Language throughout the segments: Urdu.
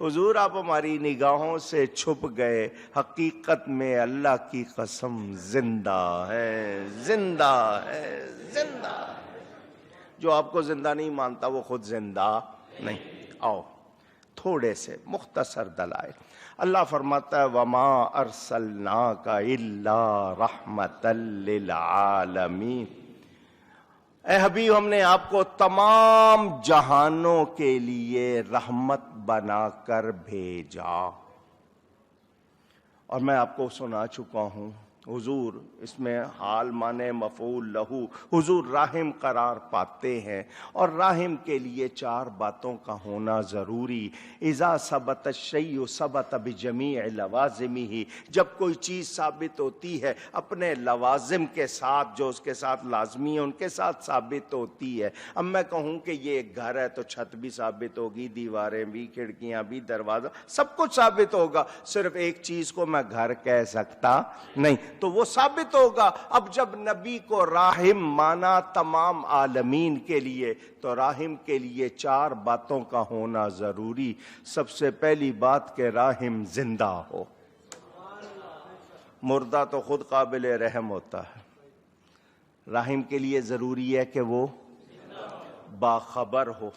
حضور آپ ہماری نگاہوں سے چھپ گئے، حقیقت میں اللہ کی قسم زندہ ہے، زندہ ہے، زندہ ہے۔ جو آپ کو زندہ نہیں مانتا وہ خود زندہ نہیں۔ آؤ تھوڑے سے مختصر دلائل۔ اللہ فرماتا ہے وَمَا أَرْسَلْنَاكَ إِلَّا رَحْمَةً لِّلْعَالَمِينَ، اے حبیب ہم نے آپ کو تمام جہانوں کے لیے رحمت بنا کر بھیجا۔ اور میں آپ کو سنا چکا ہوں، حضور اس میں حال معنی مفعول لہو، حضور راحم قرار پاتے ہیں، اور راحم کے لیے چار باتوں کا ہونا ضروری۔ اذا ثبت الشیء ثبت بجمیع لوازمہ، جب کوئی چیز ثابت ہوتی ہے اپنے لوازم کے ساتھ، جو اس کے ساتھ لازمی ہے ان کے ساتھ ثابت ہوتی ہے۔ اب میں کہوں کہ یہ ایک گھر ہے تو چھت بھی ثابت ہوگی، دیواریں بھی، کھڑکیاں بھی، دروازہ، سب کچھ ثابت ہوگا، صرف ایک چیز کو میں گھر کہہ سکتا نہیں، تو وہ ثابت ہوگا۔ اب جب نبی کو راحم مانا تمام عالمین کے لیے، تو راحم کے لیے چار باتوں کا ہونا ضروری۔ سب سے پہلی بات کہ راحم زندہ ہو، مردہ تو خود قابل رحم ہوتا ہے، راحم کے لیے ضروری ہے کہ وہ باخبر ہو،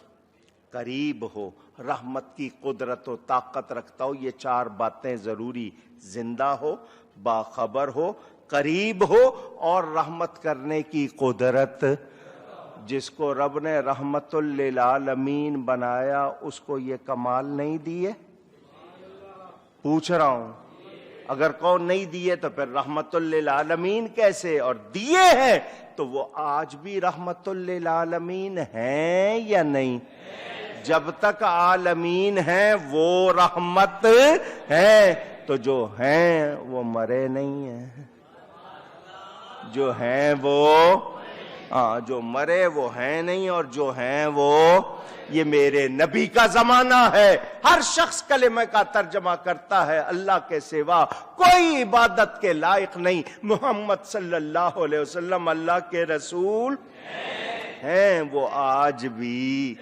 قریب ہو، رحمت کی قدرت و طاقت رکھتا ہو۔ یہ چار باتیں ضروری، زندہ ہو، باخبر ہو، قریب ہو، اور رحمت کرنے کی قدرت۔ جس کو رب نے رحمت للعالمین بنایا اس کو یہ کمال نہیں دیے؟ پوچھ رہا ہوں، اگر کون نہیں دیے تو پھر رحمت للعالمین کیسے؟ اور دیے ہیں تو وہ آج بھی رحمت للعالمین ہیں یا نہیں؟ جب تک عالمین ہیں وہ رحمت ہیں، تو جو ہیں وہ مرے نہیں ہیں، جو ہیں وہ جو مرے وہ ہیں نہیں، اور جو ہیں وہ، یہ میرے نبی کا زمانہ ہے، ہر شخص کلمہ کا ترجمہ کرتا ہے اللہ کے سوا کوئی عبادت کے لائق نہیں، محمد صلی اللہ علیہ وسلم اللہ کے رسول ہیں، وہ آج بھی،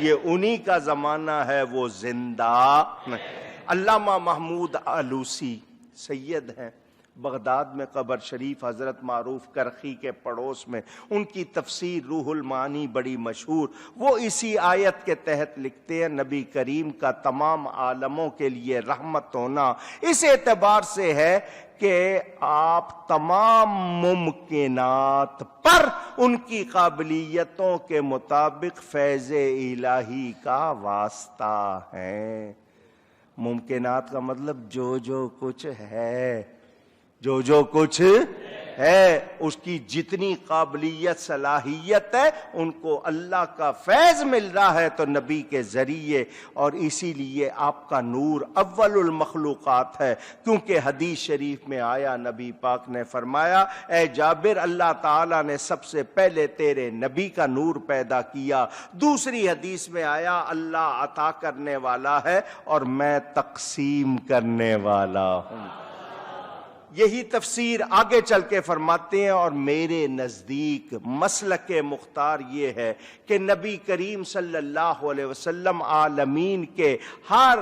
یہ انہی کا زمانہ ہے، وہ زندہ نہیں۔ علامہ محمود آلوسی سید ہیں، بغداد میں قبر شریف، حضرت معروف کرخی کے پڑوس میں، ان کی تفسیر روح المعانی بڑی مشہور، وہ اسی آیت کے تحت لکھتے ہیں نبی کریم کا تمام عالموں کے لیے رحمت ہونا اس اعتبار سے ہے کہ آپ تمام ممکنات پر ان کی قابلیتوں کے مطابق فیض الہی کا واسطہ ہے۔ ممکنات کا مطلب جو کچھ ہے، جو کچھ ہے، اس کی جتنی قابلیت صلاحیت ہے ان کو اللہ کا فیض مل رہا ہے تو نبی کے ذریعے، اور اسی لیے آپ کا نور اول المخلوقات ہے، کیونکہ حدیث شریف میں آیا، نبی پاک نے فرمایا اے جابر اللہ تعالیٰ نے سب سے پہلے تیرے نبی کا نور پیدا کیا۔ دوسری حدیث میں آیا اللہ عطا کرنے والا ہے اور میں تقسیم کرنے والا ہوں۔ یہی تفسیر آگے چل کے فرماتے ہیں، اور میرے نزدیک مسلک مختار یہ ہے کہ نبی کریم صلی اللہ علیہ وسلم عالمین کے ہر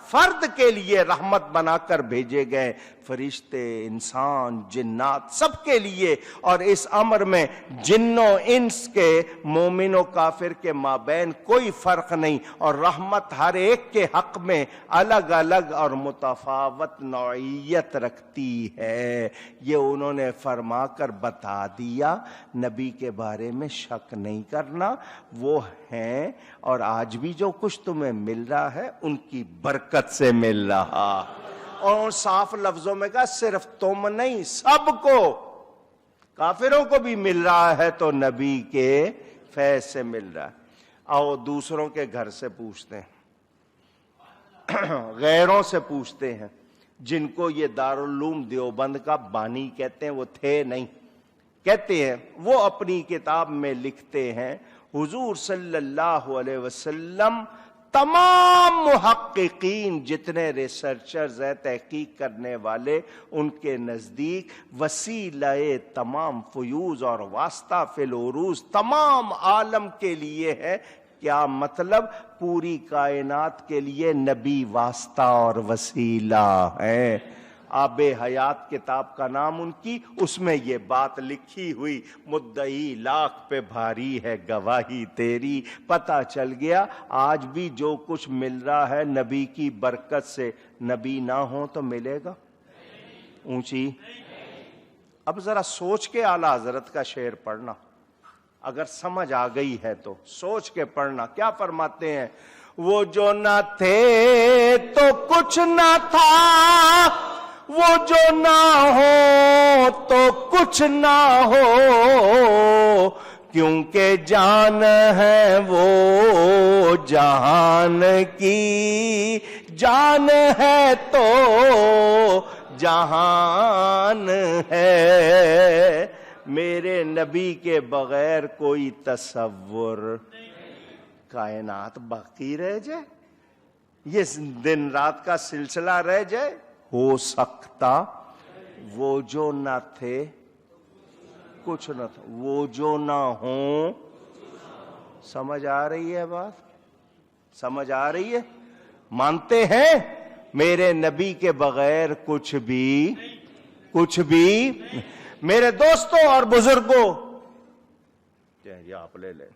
فرد کے لیے رحمت بنا کر بھیجے گئے، فرشتے، انسان، جنات، سب کے لیے، اور اس امر میں جن و انس کے، مومن و کافر کے مابین کوئی فرق نہیں، اور رحمت ہر ایک کے حق میں الگ الگ اور متفاوت نوعیت رکھتی ہے۔ یہ انہوں نے فرما کر بتا دیا، نبی کے بارے میں شک نہیں کرنا، وہ ہیں، اور آج بھی جو کچھ تمہیں مل رہا ہے ان کی برکت سے مل رہا۔ اور صاف لفظوں میں کہا صرف تم نہیں، سب کو، کافروں کو بھی مل رہا ہے تو نبی کے فیض سے مل رہا ہے۔ آؤ دوسروں کے گھر سے پوچھتے ہیں، غیروں سے پوچھتے ہیں، جن کو یہ دارالعلوم دیوبند کا بانی کہتے ہیں، وہ تھے نہیں، کہتے ہیں، وہ اپنی کتاب میں لکھتے ہیں حضور صلی اللہ علیہ وسلم تمام محققین، جتنے ریسرچرز ہیں، تحقیق کرنے والے، ان کے نزدیک وسیلہ تمام فیوز اور واسطہ فی العروج تمام عالم کے لیے ہے کیا مطلب؟ پوری کائنات کے لیے نبی واسطہ اور وسیلہ ہے۔ آب حیات کتاب کا نام ان کی، اس میں یہ بات لکھی ہوئی، مدعی لاکھ پہ بھاری ہے گواہی تیری۔ پتہ چل گیا آج بھی جو کچھ مل رہا ہے نبی کی برکت سے، نبی نہ ہو تو ملے گا؟ اونچی۔ اب ذرا سوچ کے اعلیٰ حضرت کا شعر پڑھنا، اگر سمجھ آ گئی ہے تو سوچ کے پڑھنا۔ کیا فرماتے ہیں؟ وہ جو نہ تھے تو کچھ نہ تھا، وہ جو نہ ہو تو کچھ نہ ہو، کیونکہ جان ہے وہ جہان کی، جان ہے تو جہان ہے۔ میرے نبی کے بغیر کوئی تصور، کائنات باقی رہ جائے، یہ دن رات کا سلسلہ رہ جائے؟ ہو سکتا؟ وہ جو نہ تھے کچھ نہ تھا، وہ جو نہ ہوں۔ سمجھ آ رہی ہے بات؟ سمجھ آ رہی ہے؟ مانتے ہیں میرے نبی کے بغیر کچھ بھی میرے دوستوں اور بزرگوں، یہ آپ لے لیں،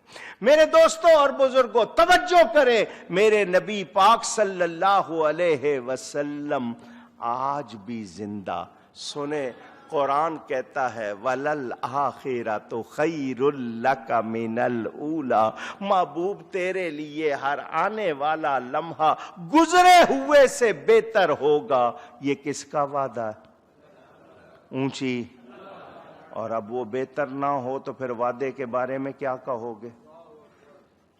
میرے دوستوں اور بزرگوں توجہ کریں، میرے نبی پاک صلی اللہ علیہ وسلم آج بھی زندہ۔ سنیں، قرآن کہتا ہے وَلَلْآخِرَةُ خَيْرٌ لَكَ مِنَ الْأُولَى، محبوب تیرے لیے ہر آنے والا لمحہ گزرے ہوئے سے بہتر ہوگا۔ یہ کس کا وعدہ ہے؟ اونچی۔ اور اب وہ بہتر نہ ہو تو پھر وعدے کے بارے میں کیا کہو گے؟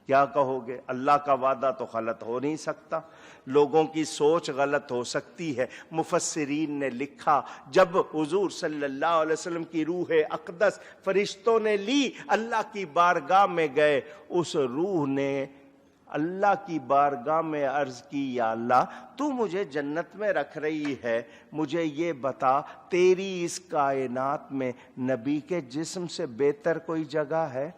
کیا کہو گے؟ اللہ کا وعدہ تو غلط ہو نہیں سکتا، لوگوں کی سوچ غلط ہو سکتی ہے۔ مفسرین نے لکھا جب حضور صلی اللہ علیہ وسلم کی روح اقدس فرشتوں نے لی، اللہ کی بارگاہ میں گئے، اس روح نے اللہ کی بارگاہ میں عرض کی، یا اللہ تو مجھے جنت میں رکھ رہی ہے، مجھے یہ بتا تیری اس کائنات میں نبی کے جسم سے بہتر کوئی جگہ ہے؟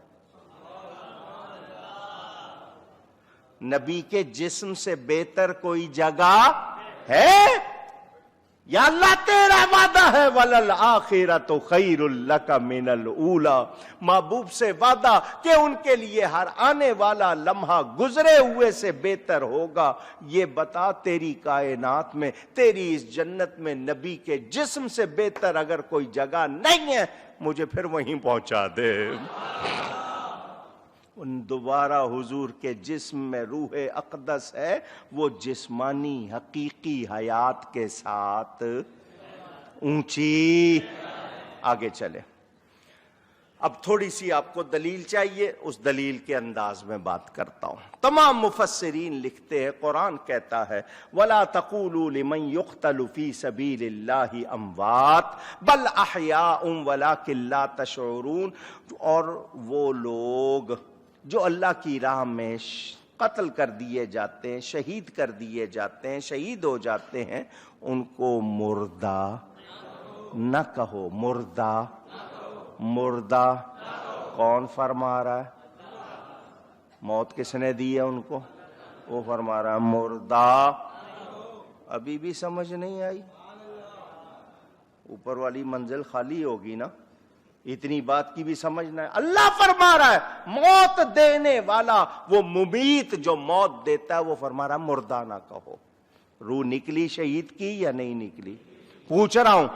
نبی کے جسم سے بہتر کوئی جگہ ہے؟ یا اللہ تیرا وعدہ ہے وَلَلْآخِرَةُ خَيْرٌ لَكَ مِنَ الْأُولَى، محبوب سے وعدہ کہ ان کے لیے ہر آنے والا لمحہ گزرے ہوئے سے بہتر ہوگا۔ یہ بتا تیری کائنات میں، تیری اس جنت میں نبی کے جسم سے بہتر اگر کوئی جگہ نہیں ہے، مجھے پھر وہیں پہنچا دے۔ ان دوبارہ حضور کے جسم میں روح اقدس ہے، وہ جسمانی حقیقی حیات کے ساتھ۔ اونچی۔ آگے چلے، اب تھوڑی سی آپ کو دلیل چاہیے، اس دلیل کے انداز میں بات کرتا ہوں۔ تمام مفسرین لکھتے ہیں، قرآن کہتا ہے وَلَا تَقُولُوا لِمَنْ يُقْتَلُ فِي سَبِيلِ اللَّهِ أَمْوَاتٌ بَلْ أَحْيَاءٌ وَلَكِنْ لَا تَشْعُرُونَ، اور وہ لوگ جو اللہ کی راہ میں قتل کر دیے جاتے ہیں، شہید کر دیے جاتے ہیں، شہید ہو جاتے ہیں، ان کو مردہ نہ کہو۔ مردہ، مردہ کون فرما رہا ہے؟ موت کس نے دی ہے ان کو؟ وہ فرما رہا ہے مردہ۔ ابھی بھی سمجھ نہیں آئی؟ اوپر والی منزل خالی ہوگی نا، اتنی بات کی بھی سمجھنا ہے۔ اللہ فرما رہا ہے موت دینے والا، وہ ممیت جو موت دیتا ہے، وہ فرما رہا ہے مردہ نہ کہو۔ روح نکلی شہید کی یا نہیں نکلی؟ پوچھ رہا ہوں۔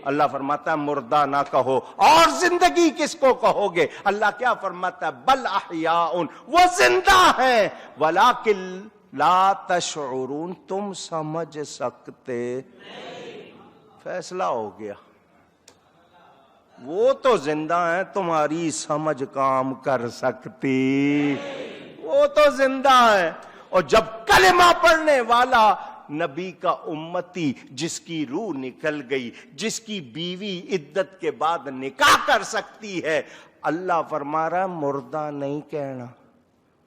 اللہ فرماتا ہے مردہ نہ کہو۔ اور زندگی کس کو کہو گے؟ اللہ کیا فرماتا ہے بل احیاء، وہ زندہ ہیں، ولیکن لا تشعرون، تم سمجھ سکتے۔ فیصلہ ہو گیا، وہ تو زندہ ہیں، تمہاری سمجھ کام کر سکتی، وہ تو زندہ ہیں۔ اور جب کلمہ پڑھنے والا نبی کا امتی، جس کی روح نکل گئی، جس کی بیوی عدت کے بعد نکاح کر سکتی ہے، اللہ فرما رہا ہے مردہ نہیں کہنا،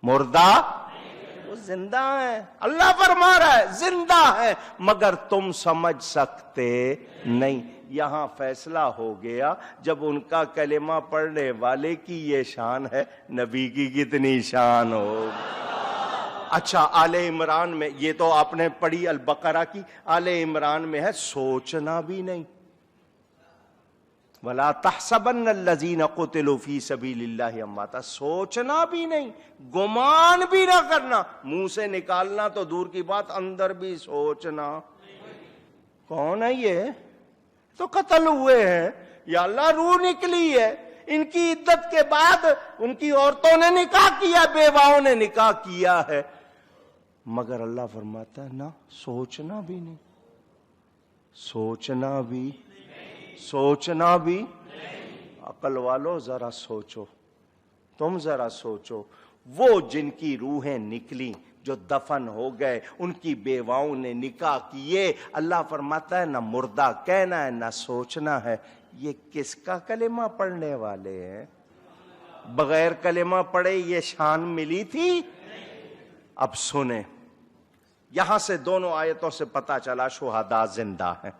مردہ، وہ زندہ ہیں۔ اللہ فرما رہا ہے زندہ ہے، مگر تم سمجھ سکتے نہیں۔ یہاں فیصلہ ہو گیا جب ان کا کلمہ پڑھنے والے کی یہ شان ہے، نبی کی کتنی شان ہو۔ اچھا، آل عمران میں، یہ تو آپ نے پڑھی البقرہ کی، آل عمران میں ہے سوچنا بھی نہیں، وَلَا تَحْسَبَنَّ الَّذِينَ قُتِلُوا فِي سَبِيلِ اللَّهِ أَمْوَاتًا، سوچنا بھی نہیں، گمان بھی نہ کرنا، منہ سے نکالنا تو دور کی بات، اندر بھی سوچنا۔ کون ہے یہ؟ تو قتل ہوئے ہیں، یا اللہ روح نکلی ہے، ان کی عدت کے بعد ان کی عورتوں نے نکاح کیا، بیواؤں نے نکاح کیا ہے، مگر اللہ فرماتا ہے نہ، سوچنا بھی نہیں، سوچنا بھی، سوچنا بھی۔ عقل والو ذرا سوچو، تم ذرا سوچو، وہ جن کی روحیں نکلی، جو دفن ہو گئے، ان کی بیواؤں نے نکاح کیے، اللہ فرماتا ہے نہ مردہ کہنا ہے نہ سوچنا ہے۔ یہ کس کا کلمہ پڑھنے والے ہیں؟ بغیر کلمہ پڑھے یہ شان ملی تھی؟ اب سنیں، یہاں سے دونوں آیتوں سے پتہ چلا شہداء زندہ ہیں،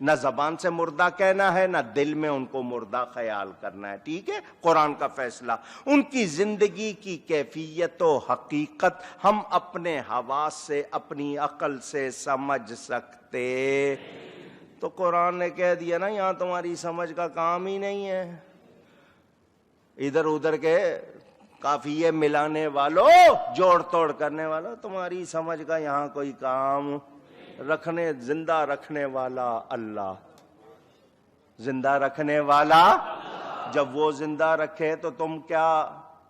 نہ زبان سے مردہ کہنا ہے نہ دل میں ان کو مردہ خیال کرنا ہے، ٹھیک ہے؟ قرآن کا فیصلہ۔ ان کی زندگی کی کیفیت و حقیقت ہم اپنے حواس سے، اپنی عقل سے سمجھ سکتے، تو قرآن نے کہہ دیا نا یہاں تمہاری سمجھ کا کام ہی نہیں ہے، ادھر ادھر کے قافیے ملانے والوں، جوڑ توڑ کرنے والوں، تمہاری سمجھ کا یہاں کوئی کام رکھنے، زندہ رکھنے والا اللہ، زندہ رکھنے والا، جب وہ زندہ رکھے تو تم کیا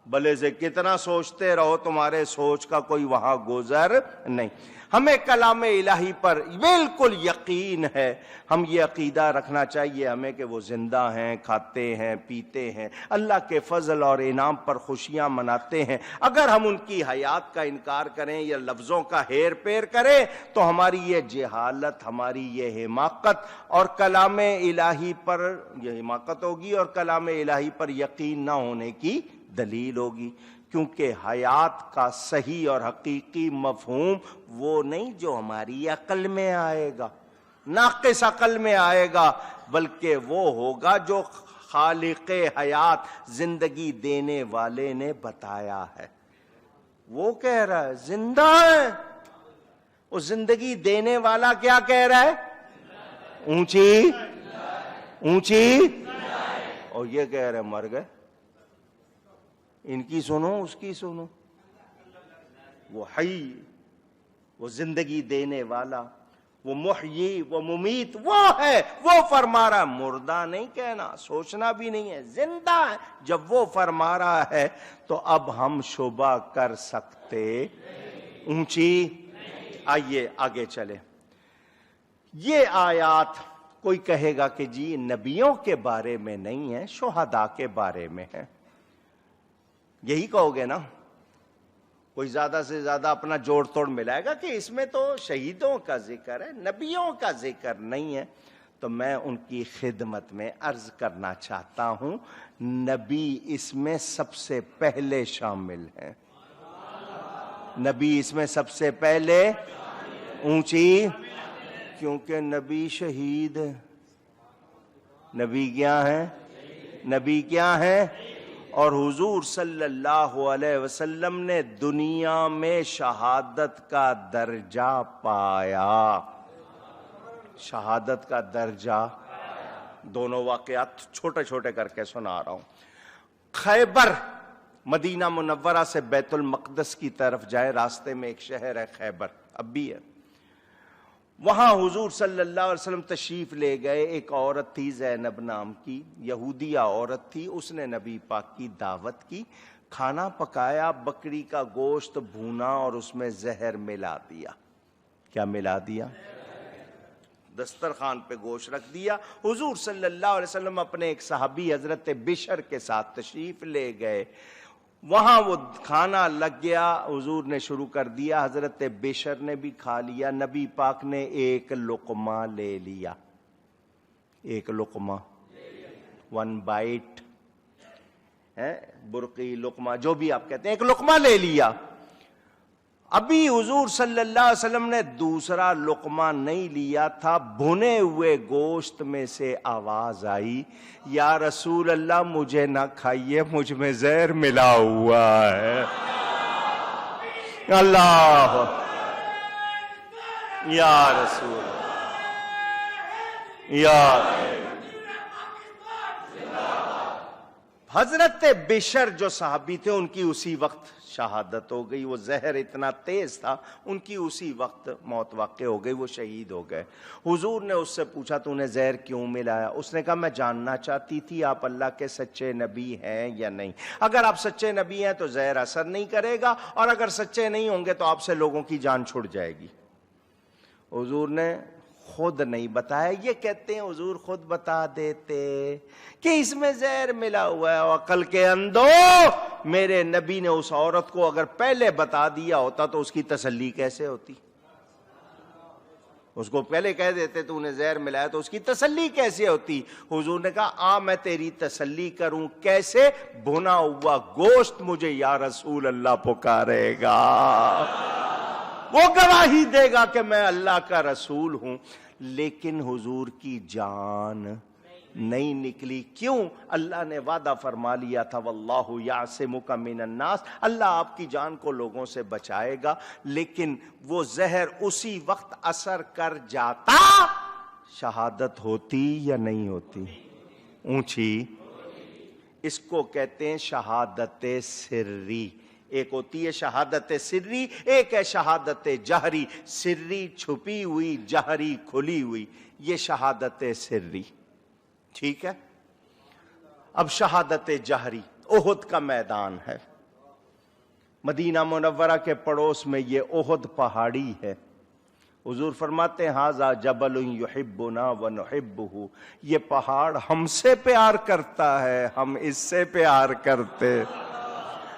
بھلے سے کتنا سوچتے رہو، تمہارے سوچ کا کوئی وہاں گزر نہیں۔ ہمیں کلام الہی پر بالکل یقین ہے، ہم یہ عقیدہ رکھنا چاہیے ہمیں کہ وہ زندہ ہیں، کھاتے ہیں، پیتے ہیں، اللہ کے فضل اور انعام پر خوشیاں مناتے ہیں۔ اگر ہم ان کی حیات کا انکار کریں یا لفظوں کا ہیر پیر کریں تو ہماری یہ جہالت، ہماری یہ حماقت اور کلام الہی پر یہ حماقت ہوگی، اور کلام الہی پر یقین نہ ہونے کی دلیل ہوگی، کیونکہ حیات کا صحیح اور حقیقی مفہوم وہ نہیں جو ہماری عقل میں آئے گا، ناقص عقل میں آئے گا، بلکہ وہ ہوگا جو خالق حیات، زندگی دینے والے نے بتایا ہے۔ وہ کہہ رہا ہے زندہ ہے، وہ زندگی دینے والا کیا کہہ رہا ہے؟ اونچی اونچی، اور یہ کہہ رہے مر گئے۔ ان کی سنو اس کی سنو، وہ حی، وہ زندگی دینے والا، وہ محیی، وہ ممیت، وہ ہے، وہ فرما رہا ہے، مردہ نہیں کہنا، سوچنا بھی نہیں ہے، زندہ ہے۔ جب وہ فرما رہا ہے تو اب ہم شبہ کر سکتے؟ اونچی۔ آئیے آگے چلے۔ یہ آیات کوئی کہے گا کہ جی نبیوں کے بارے میں نہیں ہے، شہداء کے بارے میں ہے، یہی کہو گے نا؟ کوئی زیادہ سے زیادہ اپنا جوڑ توڑ ملائے گا کہ اس میں تو شہیدوں کا ذکر ہے، نبیوں کا ذکر نہیں ہے۔ تو میں ان کی خدمت میں عرض کرنا چاہتا ہوں، نبی اس میں سب سے پہلے شامل ہیں، نبی اس میں سب سے پہلے، اونچی، کیونکہ نبی شہید ہے۔ نبی کیا ہے؟ نبی کیا ہے؟ اور حضور صلی اللہ علیہ وسلم نے دنیا میں شہادت کا درجہ پایا، شہادت کا درجہ۔ دونوں واقعات چھوٹے چھوٹے کر کے سنا رہا ہوں۔ خیبر، مدینہ منورہ سے بیت المقدس کی طرف جائے راستے میں ایک شہر ہے خیبر، اب بھی ہے، وہاں حضور صلی اللہ علیہ وسلم تشریف لے گئے۔ ایک عورت تھی زینب نام کی، یہودیہ عورت تھی، اس نے نبی پاک کی دعوت کی، کھانا پکایا، بکری کا گوشت بھونا اور اس میں زہر ملا دیا۔ کیا ملا دیا؟ دسترخوان پہ گوشت رکھ دیا۔ حضور صلی اللہ علیہ وسلم اپنے ایک صحابی حضرت بشر کے ساتھ تشریف لے گئے، وہاں وہ کھانا لگ گیا، حضور نے شروع کر دیا، حضرت بشر نے بھی کھا لیا، نبی پاک نے ایک لقمہ لے لیا، ایک لقمہ، ون بائٹ ہے، برقی لقمہ جو بھی آپ کہتے ہیں، ایک لقمہ لے لیا۔ ابھی حضور صلی اللہ علیہ وسلم نے دوسرا لقمہ نہیں لیا تھا، بھنے ہوئے گوشت میں سے آواز آئی، یا رسول اللہ مجھے نہ کھائیے، مجھ میں زہر ملا ہوا ہے۔ اللہ یا رسول یا حضرت بشر جو صحابی تھے ان کی اسی وقت شہادت ہو گئی، وہ زہر اتنا تیز تھا ان کی اسی وقت موت واقع ہو گئی، وہ شہید ہو گئے۔ حضور نے اس سے پوچھا تو انہیں زہر کیوں ملایا؟ اس نے کہا میں جاننا چاہتی تھی آپ اللہ کے سچے نبی ہیں یا نہیں، اگر آپ سچے نبی ہیں تو زہر اثر نہیں کرے گا، اور اگر سچے نہیں ہوں گے تو آپ سے لوگوں کی جان چھڑ جائے گی۔ حضور نے خود نہیں بتایا، یہ کہتے ہیں حضور خود بتا دیتے کہ اس میں زہر ملا ہوا ہے۔ عقل کے اندھو، میرے نبی نے اس عورت کو اگر پہلے بتا دیا ہوتا تو اس کی تسلی کیسے ہوتی؟ اس کو پہلے کہہ دیتے تو انہیں زہر ملایا تو اس کی تسلی کیسے ہوتی؟ حضور نے کہا آ میں تیری تسلی کروں، کیسے؟ بھنا ہوا گوشت مجھے یا رسول اللہ پکارے گا، وہ گواہی دے گا کہ میں اللہ کا رسول ہوں۔ لیکن حضور کی جان نہیں نکلی، کیوں؟ اللہ نے وعدہ فرما لیا تھا واللہ یعصمک من الناس، اللہ آپ کی جان کو لوگوں سے بچائے گا۔ لیکن وہ زہر اسی وقت اثر کر جاتا، شہادت ہوتی یا نہیں ہوتی؟ اونچی، اس کو کہتے ہیں شہادت سری۔ ایک ہوتی ہے شہادت سری، ایک ہے شہادت جہری، سری چھپی ہوئی، جہری کھلی ہوئی، یہ شہادت سری، ٹھیک ہے؟ اب شہادت جہری، احد کا میدان ہے، مدینہ منورہ کے پڑوس میں یہ احد پہاڑی ہے۔ حضور فرماتے ہیں ھذا جبل یحبنا ونحبہ، یہ پہاڑ ہم سے پیار کرتا ہے، ہم اس سے پیار کرتے۔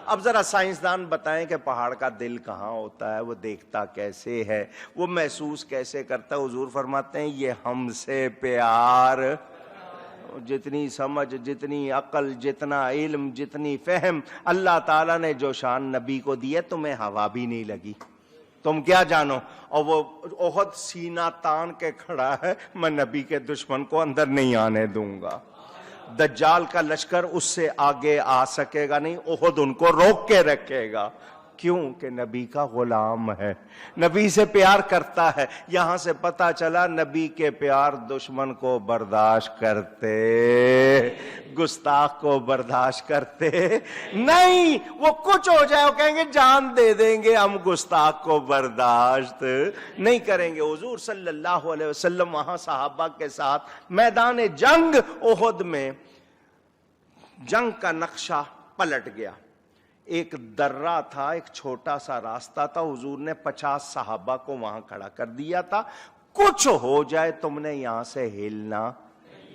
اب ذرا سائنسدان بتائیں کہ پہاڑ کا دل کہاں ہوتا ہے، وہ دیکھتا کیسے ہے، وہ محسوس کیسے کرتا ہے؟ حضور فرماتے ہیں یہ ہم سے پیار، جتنی سمجھ، جتنی عقل، جتنا علم، جتنی فہم اللہ تعالیٰ نے جو شان نبی کو دی ہے، تمہیں ہوا بھی نہیں لگی، تم کیا جانو؟ اور وہ احد سینہ تان کے کھڑا ہے، میں نبی کے دشمن کو اندر نہیں آنے دوں گا، دجال کا لشکر اس سے آگے آ سکے گا نہیں، احد ان کو روک کے رکھے گا۔ کیوں؟ کہ نبی کا غلام ہے، نبی سے پیار کرتا ہے۔ یہاں سے پتا چلا نبی کے پیار دشمن کو برداشت کرتے، گستاخ کو برداشت کرتے نہیں۔ وہ کچھ ہو جائے وہ کہیں گے جان دے دیں گے، ہم گستاخ کو برداشت نہیں کریں گے۔ حضور صلی اللہ علیہ وسلم وہاں صحابہ کے ساتھ میدان جنگ احد میں، جنگ کا نقشہ پلٹ گیا، ایک درہ تھا، ایک چھوٹا سا راستہ تھا، حضور نے 50 صحابہ کو وہاں کھڑا کر دیا تھا، کچھ ہو جائے تم نے یہاں سے ہلنا،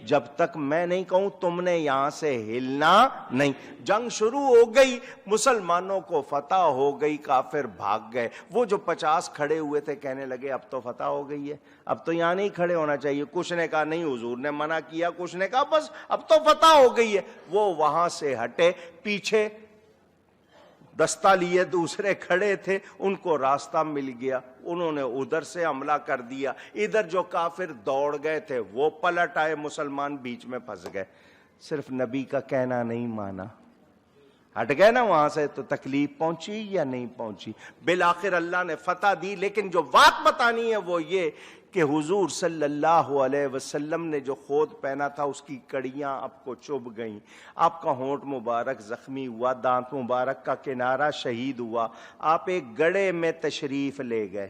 جب تک میں نہیں کہوں تم نے یہاں سے ہلنا نہیں۔ جنگ شروع ہو گئی، مسلمانوں کو فتح ہو گئی، کافر بھاگ گئے۔ وہ جو 50 کھڑے ہوئے تھے کہنے لگے اب تو فتح ہو گئی ہے، اب تو یہاں نہیں کھڑے ہونا چاہیے۔ کچھ نے کہا نہیں حضور نے منع کیا، کچھ نے کہا بس اب تو فتح ہو گئی ہے۔ وہ وہاں سے ہٹے، پیچھے دستہ لیے دوسرے کھڑے تھے، ان کو راستہ مل گیا، انہوں نے ادھر سے حملہ کر دیا، ادھر جو کافر دوڑ گئے تھے وہ پلٹ آئے، مسلمان بیچ میں پھنس گئے۔ صرف نبی کا کہنا نہیں مانا، ہٹ گئے نا وہاں سے، تو تکلیف پہنچی یا نہیں پہنچی؟ بالآخر اللہ نے فتح دی۔ لیکن جو بات بتانی ہے وہ یہ کہ حضور صلی اللہ علیہ وسلم نے جو خود پہنا تھا اس کی کڑیاں آپ کو چبھ گئیں، آپ کا ہونٹ مبارک زخمی ہوا، دانت مبارک کا کنارہ شہید ہوا، آپ ایک گڑھے میں تشریف لے گئے۔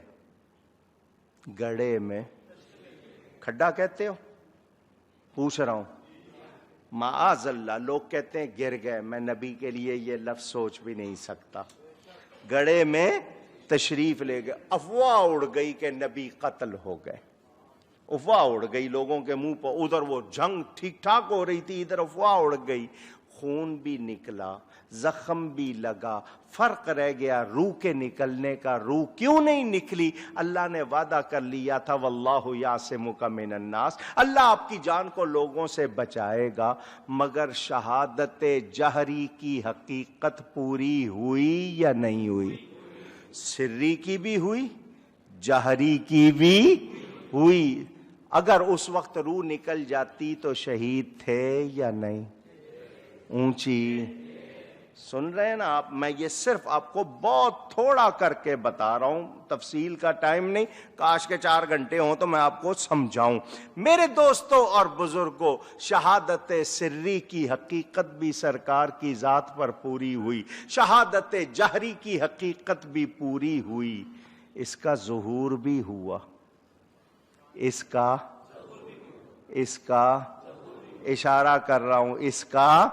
گڑھے میں کھڈا کہتے ہو؟ پوچھ رہا ہوں، معاذ اللہ، لوگ کہتے ہیں گر گئے، میں نبی کے لیے یہ لفظ سوچ بھی نہیں سکتا۔ گڑھے میں تشریف لے گئے، افواہ اڑ گئی کہ نبی قتل ہو گئے، افواہ اڑ گئی لوگوں کے منہ پر، ادھر وہ جنگ ٹھیک ٹھاک ہو رہی تھی، ادھر افواہ اڑ گئی، خون بھی نکلا، زخم بھی لگا، فرق رہ گیا روح کے نکلنے کا۔ روح کیوں نہیں نکلی؟ اللہ نے وعدہ کر لیا تھا واللہ یعصمک من الناس، اللہ آپ کی جان کو لوگوں سے بچائے گا۔ مگر شہادت جہری کی حقیقت پوری ہوئی یا نہیں ہوئی؟ سری کی بھی ہوئی جہری کی بھی ہوئی. اگر اس وقت روح نکل جاتی تو شہید تھے یا نہیں؟ اونچی سن رہے ہیں نا آپ؟ میں یہ صرف آپ کو بہت تھوڑا کر کے بتا رہا ہوں، تفصیل کا ٹائم نہیں. کاش کے 4 گھنٹے ہوں تو میں آپ کو سمجھاؤں. میرے دوستوں اور بزرگوں، شہادت سری کی حقیقت بھی سرکار کی ذات پر پوری ہوئی، شہادت جہری کی حقیقت بھی پوری ہوئی، اس کا ظہور بھی ہوا. اس کا اشارہ کر رہا ہوں، اس کا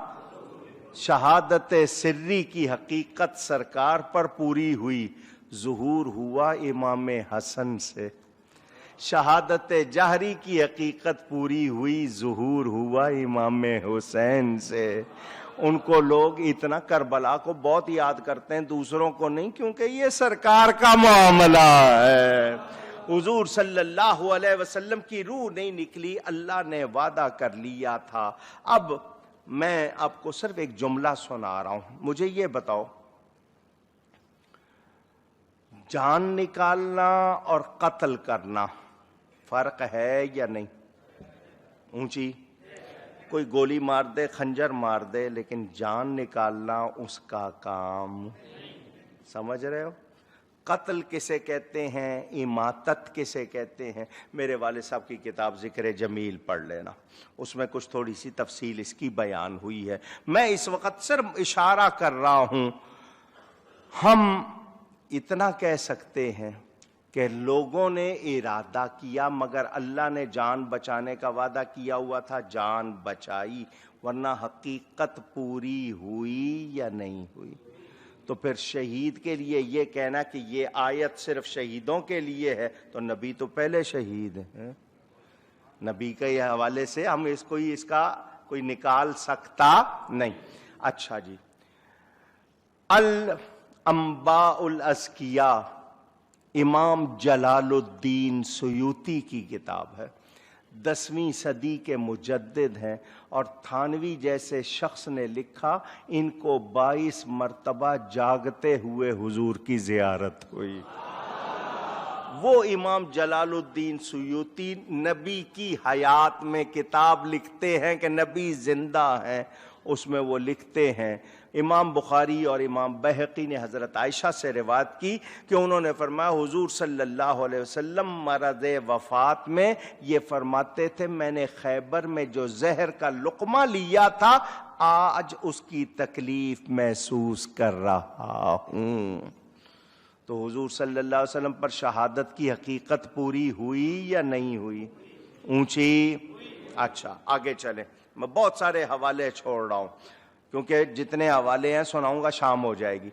شہادت سری کی حقیقت سرکار پر پوری ہوئی، ظہور ہوا امام حسن سے. شہادت جہری کی حقیقت پوری ہوئی، ظہور ہوا امام حسین سے. ان کو لوگ اتنا کربلا کو بہت یاد کرتے ہیں، دوسروں کو نہیں، کیونکہ یہ سرکار کا معاملہ ہے. حضور صلی اللہ علیہ وسلم کی روح نہیں نکلی، اللہ نے وعدہ کر لیا تھا. اب میں آپ کو صرف ایک جملہ سنا رہا ہوں. مجھے یہ بتاؤ، جان نکالنا اور قتل کرنا فرق ہے یا نہیں؟ اونچی. کوئی گولی مار دے، خنجر مار دے، لیکن جان نکالنا اس کا کام. سمجھ رہے ہو؟ قتل کسے کہتے ہیں، اماتت کسے کہتے ہیں؟ میرے والد صاحب کی کتاب ذکر جمیل پڑھ لینا، اس میں کچھ تھوڑی سی تفصیل اس کی بیان ہوئی ہے. میں اس وقت صرف اشارہ کر رہا ہوں. ہم اتنا کہہ سکتے ہیں کہ لوگوں نے ارادہ کیا، مگر اللہ نے جان بچانے کا وعدہ کیا ہوا تھا، جان بچائی، ورنہ حقیقت پوری ہوئی یا نہیں ہوئی؟ تو پھر شہید کے لیے یہ کہنا کہ یہ آیت صرف شہیدوں کے لیے ہے، تو نبی تو پہلے شہید ہیں. نبی کے حوالے سے ہم اس کا کوئی نکال سکتا نہیں. اچھا جی، الانباء الازکیاء امام جلال الدین سیوطی کی کتاب ہے. 10ویں صدی کے مجدد ہیں، اور تھانوی جیسے شخص نے لکھا، ان کو 22 مرتبہ جاگتے ہوئے حضور کی زیارت ہوئی. وہ امام جلال الدین سیوطی نبی کی حیات میں کتاب لکھتے ہیں کہ نبی زندہ ہیں. اس میں وہ لکھتے ہیں، امام بخاری اور امام بہقی نے حضرت عائشہ سے روایت کی کہ انہوں نے فرمایا حضور صلی اللہ علیہ وسلم مرض وفات میں یہ فرماتے تھے، میں نے خیبر میں جو زہر کا لقمہ لیا تھا آج اس کی تکلیف محسوس کر رہا ہوں. تو حضور صلی اللہ علیہ وسلم پر شہادت کی حقیقت پوری ہوئی یا نہیں ہوئی؟ اونچی. اچھا آگے چلیں. میں بہت سارے حوالے چھوڑ رہا ہوں کیونکہ جتنے حوالے ہیں سناؤں گا شام ہو جائے گی.